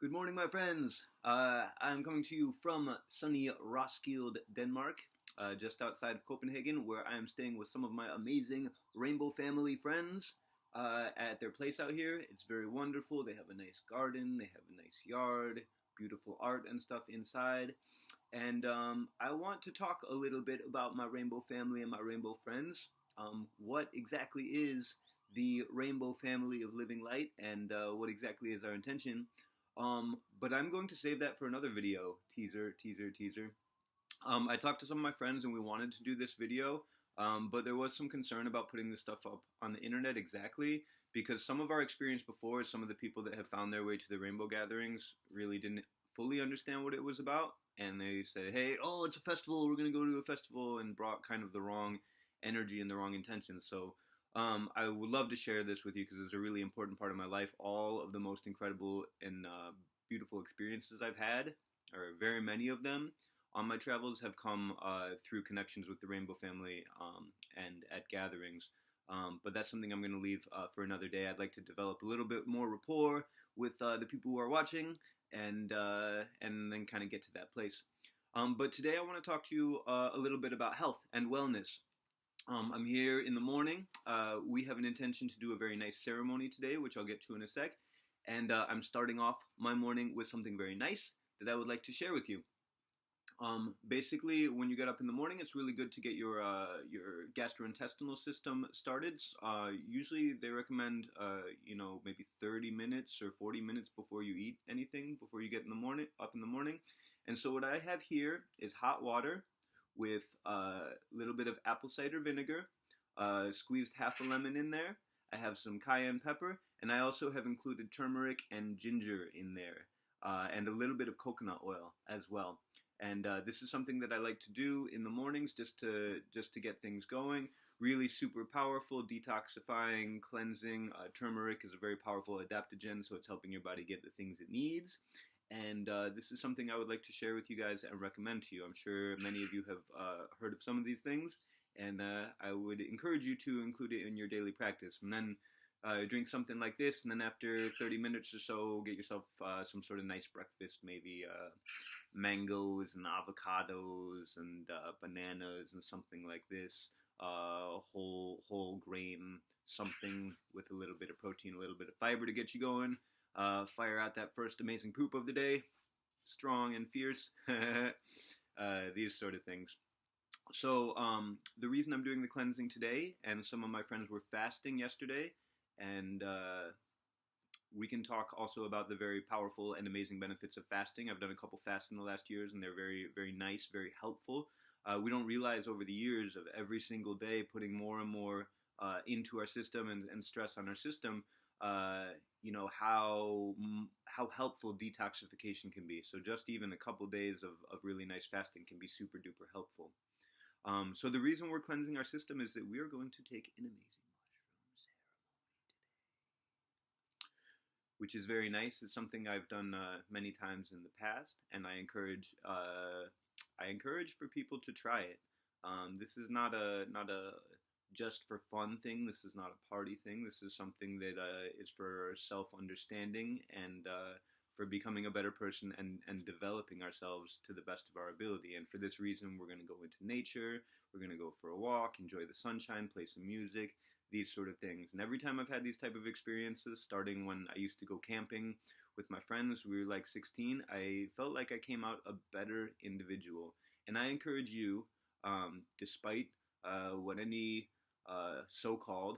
Good morning, my friends. I'm coming to you from sunny Roskilde, Denmark, just outside of Copenhagen, where I am staying with some of my amazing Rainbow family friends at their place out here. It's very wonderful. They have a nice garden, they have a nice yard, beautiful art and stuff inside. And I want to talk a little bit about my Rainbow family and my Rainbow friends. What exactly is the Rainbow family of Living Light, and what exactly is our intention? But I'm going to save that for another video. Teaser, teaser, teaser. I talked to some of my friends and we wanted to do this video, but there was some concern about putting this stuff up on the internet exactly, because some of our experience before, some of the people that have found their way to the rainbow gatherings really didn't fully understand what it was about. And they said, hey, oh, it's a festival, we're going to go to a festival, and brought kind of the wrong energy and the wrong intentions. So I would love to share this with you because it's a really important part of my life. All of the most incredible and beautiful experiences I've had, or very many of them, on my travels have come through connections with the Rainbow family and at gatherings. But that's something I'm going to leave for another day. I'd like to develop a little bit more rapport with the people who are watching, and then kind of get to that place. But today I want to talk to you a little bit about health and wellness. I'm here in the morning. We have an intention to do a very nice ceremony today, which I'll get to in a sec. And I'm starting off my morning with something very nice that I would like to share with you. Basically, when you get up in the morning, it's really good to get your gastrointestinal system started. Usually they recommend, maybe 30 minutes or 40 minutes before you eat anything, before you get up in the morning. And so what I have here is hot water with a little bit of apple cider vinegar, squeezed half a lemon in there. I have some cayenne pepper, and I also have included turmeric and ginger in there, and a little bit of coconut oil as well. And this is something that I like to do in the mornings just to get things going. Really super powerful, detoxifying, cleansing. Turmeric is a very powerful adaptogen, so it's helping your body get the things it needs. And this is something I would like to share with you guys and recommend to you. I'm sure many of you have heard of some of these things, and I would encourage you to include it in your daily practice. And then drink something like this, and then after 30 minutes or so, get yourself some sort of nice breakfast, maybe mangoes and avocados and bananas and something like this, whole grain, something with a little bit of protein, a little bit of fiber to get you going. Fire out that first amazing poop of the day, strong and fierce, these sort of things. So the reason I'm doing the cleansing today, and some of my friends were fasting yesterday, and we can talk also about the very powerful and amazing benefits of fasting. I've done a couple fasts in the last years, and they're very, very nice, very helpful. We don't realize over the years of every single day putting more and more into our system and stress on our system, how helpful detoxification can be. So just even a couple days of really nice fasting can be super duper helpful. So the reason we're cleansing our system is that we are going to take an amazing mushroom ceremony today, which is very nice. It's something I've done many times in the past, and I encourage for people to try it. This is not a just for fun thing. This is not a party thing. This is something that is for self-understanding and for becoming a better person and developing ourselves to the best of our ability. And for this reason, we're going to go into nature, we're going to go for a walk, enjoy the sunshine, play some music, these sort of things. And every time I've had these type of experiences, starting when I used to go camping with my friends, we were like 16, I felt like I came out a better individual. And I encourage you, despite what any so-called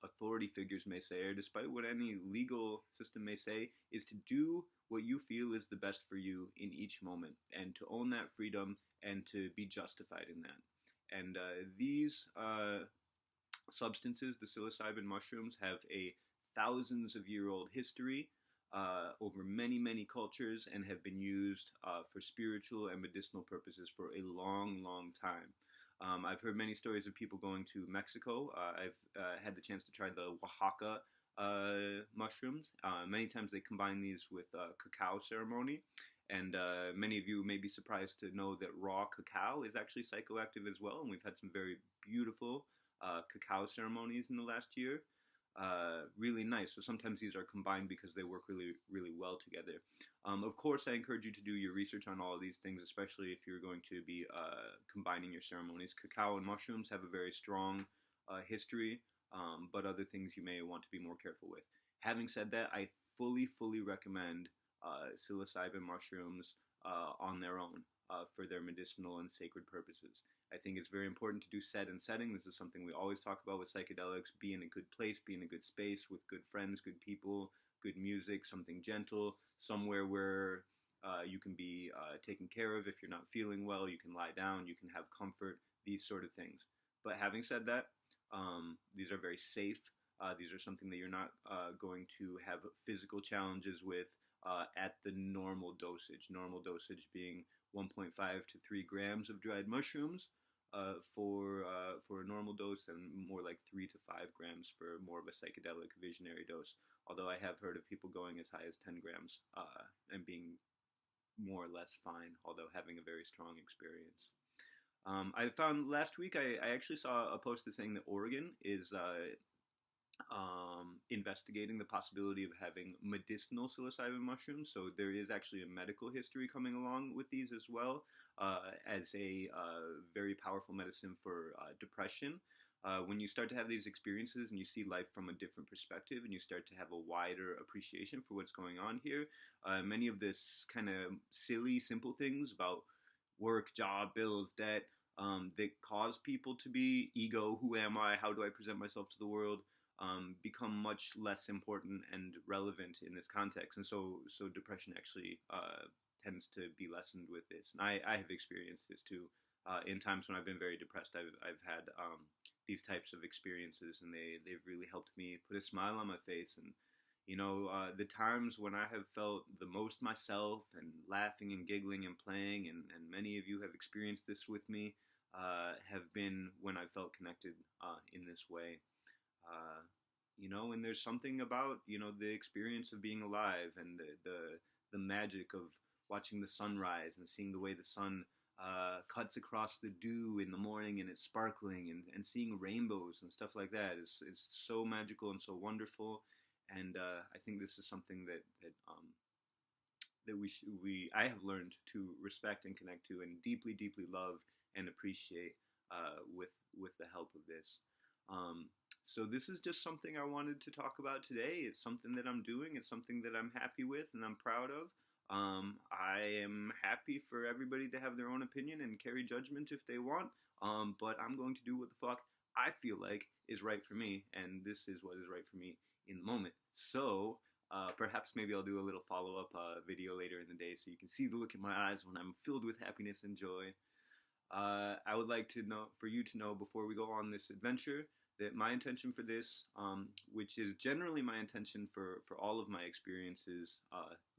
authority figures may say, or despite what any legal system may say, is to do what you feel is the best for you in each moment, and to own that freedom and to be justified in that. And these substances, the psilocybin mushrooms, have a thousands-of-year-old history over many, many cultures, and have been used for spiritual and medicinal purposes for a long, long time. I've heard many stories of people going to Mexico. I've had the chance to try the Oaxaca mushrooms. Many times they combine these with cacao ceremony. And many of you may be surprised to know that raw cacao is actually psychoactive as well. And we've had some very beautiful cacao ceremonies in the last year. really nice. So sometimes these are combined because they work really, really well together. Of course, I encourage you to do your research on all of these things, especially if you're going to be combining your ceremonies. Cacao and mushrooms have a very strong history, but other things you may want to be more careful with. Having said that, I fully recommend psilocybin mushrooms on their own for their medicinal and sacred purposes. I think it's very important to do set and setting. This is something we always talk about with psychedelics. Be in a good place, be in a good space with good friends, good people, good music, something gentle, somewhere where you can be taken care of if you're not feeling well. You can lie down, you can have comfort, these sort of things. But having said that, these are very safe. These are something that you're not going to have physical challenges with at the normal dosage. Normal dosage being 1.5 to 3 grams of dried mushrooms for a normal dose, and more like 3 to 5 grams for more of a psychedelic visionary dose. Although I have heard of people going as high as 10 grams and being more or less fine, although having a very strong experience. I found last week I actually saw a post that's saying that Oregon is investigating the possibility of having medicinal psilocybin mushrooms. So there is actually a medical history coming along with these as well, as a very powerful medicine for depression. When you start to have these experiences and you see life from a different perspective and you start to have a wider appreciation for what's going on here, many of this kind of silly, simple things about work, job, bills, debt, that cause people to be ego, who am I, how do I present myself to the world, become much less important and relevant in this context. And so depression actually tends to be lessened with this. And I have experienced this too. In times when I've been very depressed, I've had these types of experiences, and they've really helped me put a smile on my face. And the times when I have felt the most myself and laughing and giggling and playing, and many of you have experienced this with me, have been when I felt connected in this way. And there's something about the experience of being alive and the magic of watching the sunrise and seeing the way the sun cuts across the dew in the morning and it's sparkling, and seeing rainbows and stuff like that is so magical and so wonderful. And I think this is something that I have learned to respect and connect to and deeply love and appreciate with the help of this. So this is just something I wanted to talk about today. It's something that I'm doing. It's something that I'm happy with and I'm proud of. I am happy for everybody to have their own opinion and carry judgment if they want. But I'm going to do what the fuck I feel like is right for me. And this is what is right for me in the moment. So perhaps maybe I'll do a little follow-up video later in the day so you can see the look in my eyes when I'm filled with happiness and joy. I would like for you to know before we go on this adventure that my intention for this, which is generally my intention for all of my experiences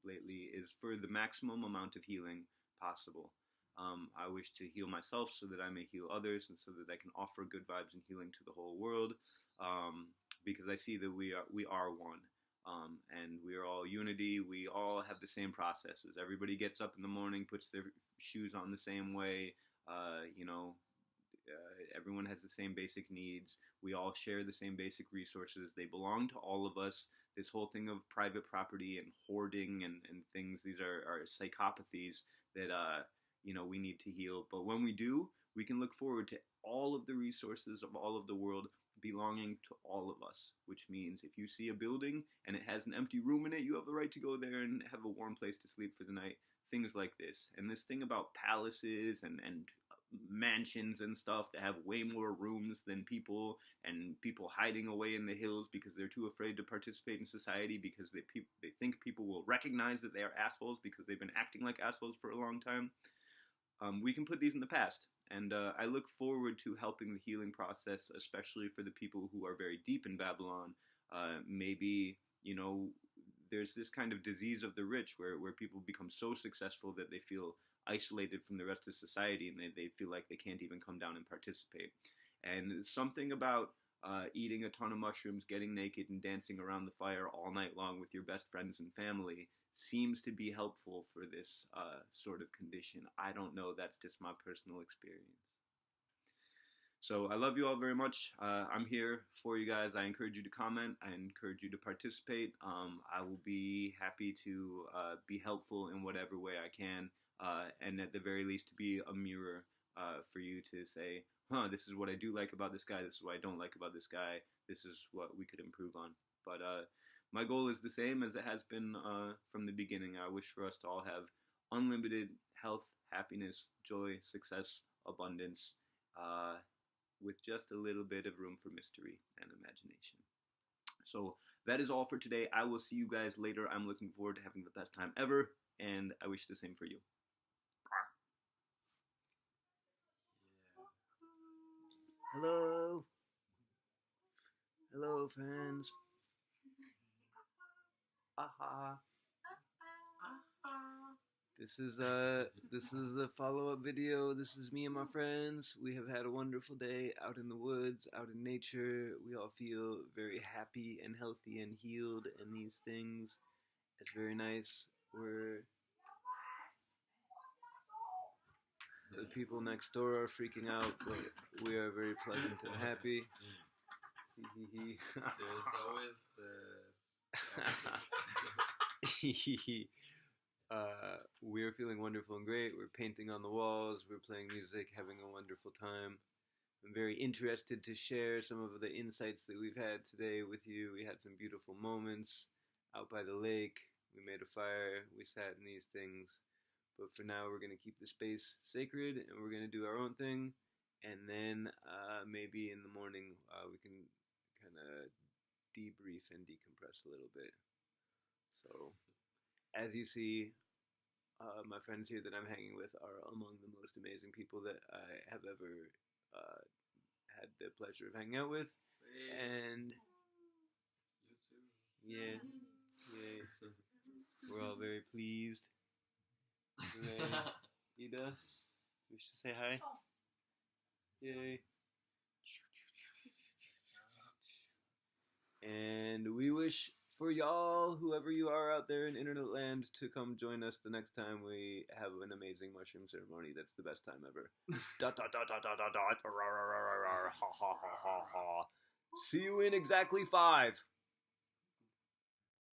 lately, is for the maximum amount of healing possible. I wish to heal myself so that I may heal others, and so that I can offer good vibes and healing to the whole world, because I see that we are one. And we are all unity. We all have the same processes. Everybody gets up in the morning, puts their shoes on the same way. Everyone has the same basic needs. We all share the same basic resources. They belong to all of us. This whole thing of private property and hoarding and things, these are psychopathies that we need to heal. But when we do, we can look forward to all of the resources of all of the world belonging to all of us, which means if you see a building and it has an empty room in it, you have the right to go there and have a warm place to sleep for the night. Things like this. And this thing about palaces and mansions and stuff that have way more rooms than people, and people hiding away in the hills because they're too afraid to participate in society because they think people will recognize that they are assholes because they've been acting like assholes for a long time. We can put these in the past. And I look forward to helping the healing process, especially for the people who are very deep in Babylon. Maybe, there's this kind of disease of the rich where people become so successful that they feel isolated from the rest of society, and they feel like they can't even come down and participate. And something about eating a ton of mushrooms, getting naked, and dancing around the fire all night long with your best friends and family seems to be helpful for this sort of condition. I don't know, that's just my personal experience. So I love you all very much. I'm here for you guys. I encourage you to comment. I encourage you to participate. I will be happy to be helpful in whatever way I can, and at the very least to be a mirror for you to say, this is what I do like about this guy. This is what I don't like about this guy. This is what we could improve on. But my goal is the same as it has been from the beginning. I wish for us to all have unlimited health, happiness, joy, success, abundance, with just a little bit of room for mystery and imagination. So that is all for today. I will see you guys later. I'm looking forward to having the best time ever, and I wish the same for you. Hello. Hello, friends. Aha. This is the follow-up video. This is me and my friends. We have had a wonderful day out in the woods, out in nature. We all feel very happy and healthy and healed, and these things. It's very nice. The people next door are freaking out, but we are very pleasant and happy. There's always the we're feeling wonderful and great. We're painting on the walls. We're playing music, having a wonderful time. I'm very interested to share some of the insights that we've had today with you. We had some beautiful moments out by the lake. We made a fire. We sat in these things. But for now, we're going to keep the space sacred, and we're going to do our own thing. And then maybe in the morning, we can kind of debrief and decompress a little bit. So, as you see, my friends here that I'm hanging with are among the most amazing people that I have ever had the pleasure of hanging out with. And you too. yeah, we're all very pleased. Ida, we should say hi. Yay. And we wish for y'all, whoever you are out there in internet land, to come join us the next time we have an amazing mushroom ceremony. That's the best time ever. Dot, dot, dot, dot, dot, dot, dot, ha, ha, ha, ha. See you in exactly 5.